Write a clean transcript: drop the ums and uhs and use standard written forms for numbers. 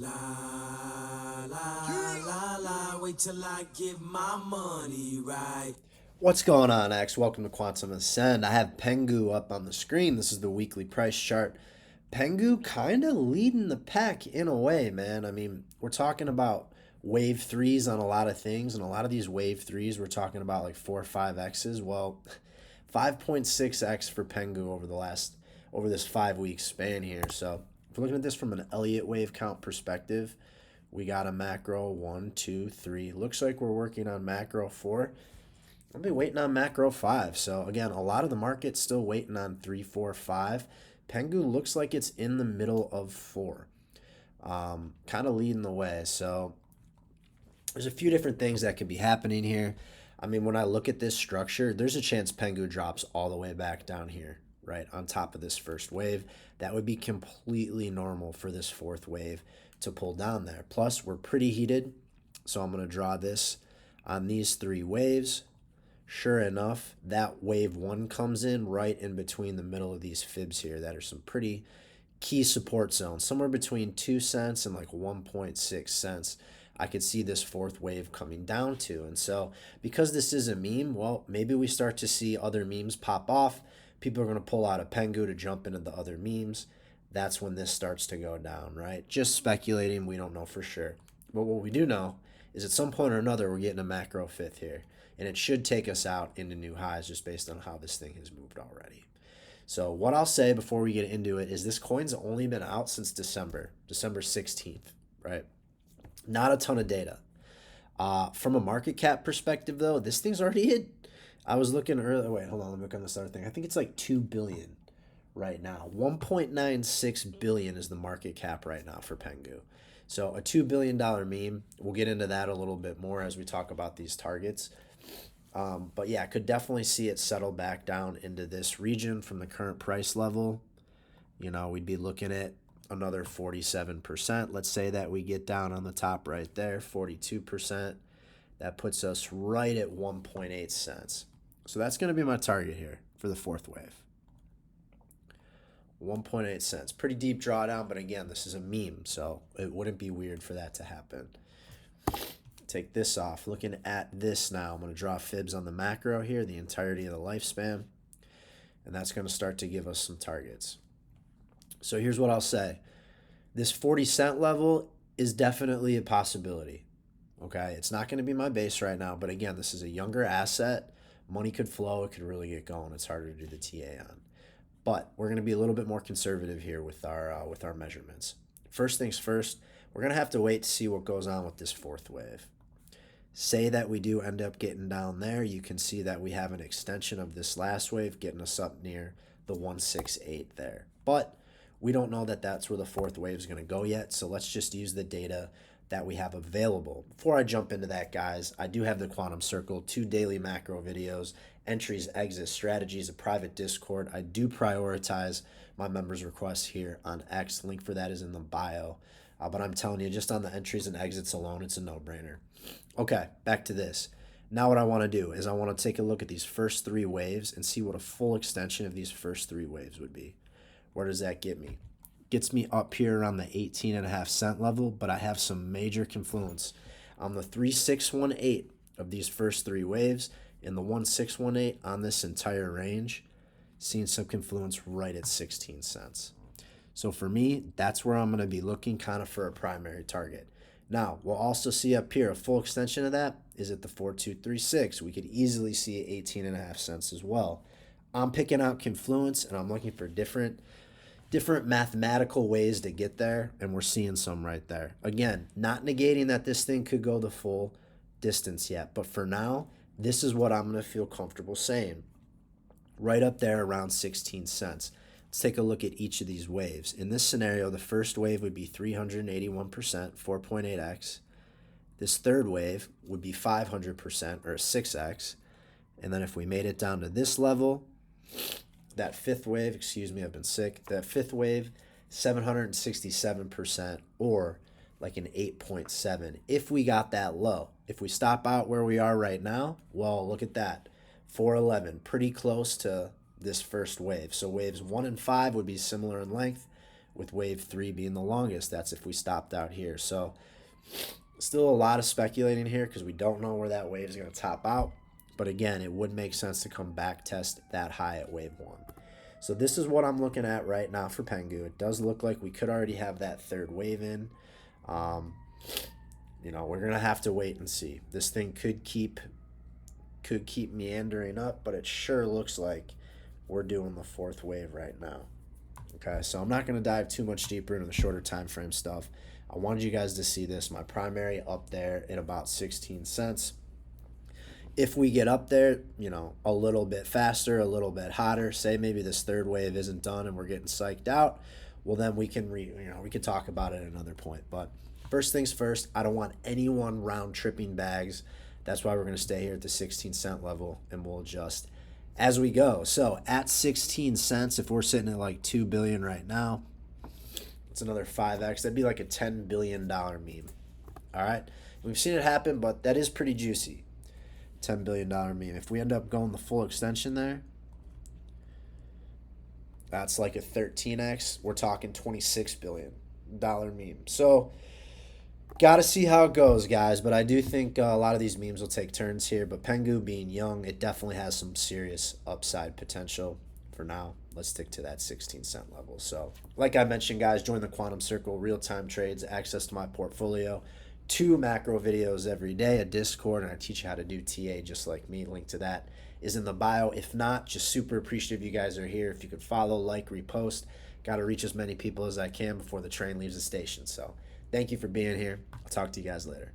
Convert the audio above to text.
La la la la, wait till I get my money right. What's going on, X? Welcome to Quantum Ascend. I have Pengu up on the screen. This is the weekly price chart. Pengu kind of leading the pack in a way, man. I mean, we're talking about wave threes on a lot of things, and a lot of these wave threes, we're talking about like 4 or 5 X's. Well, 5.6X for Pengu over this 5 week span here. So if we're looking at this from an Elliott Wave count perspective, we got a macro 1, 2, 3. Looks like we're working on macro 4. I'll be waiting on macro 5. So again, a lot of the market's still waiting on 3, 4, 5. Pengu looks like it's in the middle of 4, kind of leading the way. So there's a few different things that could be happening here. I mean, when I look at this structure, there's a chance Pengu drops all the way back down here, right on top of this first wave. That would be completely normal for this fourth wave to pull down there. Plus, we're pretty heated, so I'm going to draw this on these 3 waves. Sure enough, that wave 1 comes in right in between the middle of these fibs here. That are some pretty key support zones, somewhere between 2 cents and like 1.6 cents. I could see this fourth wave coming down to. And so, because this is a meme, well, maybe we start to see other memes pop off. People are going to pull out a Pengu to jump into the other memes. That's when this starts to go down, right? Just speculating. We don't know for sure. But what we do know is at some point or another, we're getting a macro fifth here. And it should take us out into new highs just based on how this thing has moved already. So what I'll say before we get into it is this coin's only been out since December 16th, right? Not a ton of data. From a market cap perspective, though, this thing's already hit. I was looking earlier. Wait, hold on. Let me look on this other thing. I think it's like 2 billion right now. 1.96 billion is the market cap right now for Pengu. So a $2 billion meme. We'll get into that a little bit more as we talk about these targets. But yeah, could definitely see it settle back down into this region from the current price level. We'd be looking at another 47%. Let's say that we get down on the top right there, 42%. That puts us right at 1.8 cents. So that's going to be my target here for the fourth wave. 1.8 cents. Pretty deep drawdown, but again, this is a meme, so it wouldn't be weird for that to happen. Take this off. Looking at this now, I'm going to draw fibs on the macro here, the entirety of the lifespan, and that's going to start to give us some targets. So here's what I'll say. This 40-cent level is definitely a possibility. Okay, it's not going to be my base right now, but again, this is a younger asset. Money could flow. It could really get going. It's harder to do the TA on. But we're going to be a little bit more conservative here with our measurements. First things first, we're going to have to wait to see what goes on with this fourth wave. Say that we do end up getting down there, you can see that we have an extension of this last wave getting us up near the 168 there. But we don't know that that's where the fourth wave is going to go yet, so let's just use the data that we have available. Before I jump into that, guys, I do have the Quantum Circle, 2 daily macro videos, entries, exits, strategies, a private Discord. I do prioritize my members' requests here on X. Link for that is in the bio. But I'm telling you, just on the entries and exits alone, it's a no-brainer. Okay, back to this. Now what I want to do is I want to take a look at these first 3 waves and see what a full extension of these first 3 waves would be. Where does that get me? Gets me up here around the 18.5-cent level, but I have some major confluence on the 3618 of these first 3 waves and the 1618 on this entire range, seeing some confluence right at 16 cents. So for me, that's where I'm going to be looking kind of for a primary target. Now, we'll also see up here a full extension of that is at the 4236. We could easily see 18.5 cents as well. I'm picking out confluence and I'm looking for different mathematical ways to get there, and we're seeing some right there. Again, not negating that this thing could go the full distance yet, but for now, this is what I'm going to feel comfortable saying. Right up there around 16 cents. Let's take a look at each of these waves. In this scenario, the first wave would be 381%, 4.8x. This third wave would be 500%, or 6x. And then if we made it down to this level, that fifth wave, excuse me, I've been sick. That fifth wave, 767%, or like an 8.7 if we got that low. If we stop out where we are right now, well, look at that. 411, pretty close to this first wave. So waves 1 and 5 would be similar in length. with wave 3 being the longest. That's if we stopped out here. So still a lot of speculating here because we don't know where that wave is going to top out. But again, it would make sense to come back test that high at wave 1. So this is what I'm looking at right now for Pengu. It does look like we could already have that third wave in. You know, we're going to have to wait and see. This thing could keep meandering up, but it sure looks like we're doing the fourth wave right now. Okay, so I'm not going to dive too much deeper into the shorter time frame stuff. I wanted you guys to see this. My primary up there at about 16 cents. If we get up there, you know, a little bit faster, a little bit hotter, say maybe this third wave isn't done and we're getting psyched out, well then we can we can talk about it at another point. But first things first, I don't want anyone round tripping bags. That's why we're going to stay here at the 16-cent level, and we'll adjust as we go. So at 16 cents, if we're sitting at like 2 billion right now, it's another 5x. That'd be like a $10 billion meme. All right, we've seen it happen, but that is pretty juicy. $10 billion meme. If we end up going the full extension there, that's like a 13x. We're talking $26 billion meme. So got to see how it goes, guys. But I do think a lot of these memes will take turns here. But Pengu being young, it definitely has some serious upside potential. For now, let's stick to that 16-cent level. So like I mentioned, guys, join the Quantum Circle, real-time trades, access to my portfolio, 2 macro videos every day, a Discord, and I teach you how to do TA just like me. Link to that is in the bio. If not, just super appreciative you guys are here. If you could follow, like, repost. Got to reach as many people as I can before the train leaves the station. So thank you for being here. I'll talk to you guys later.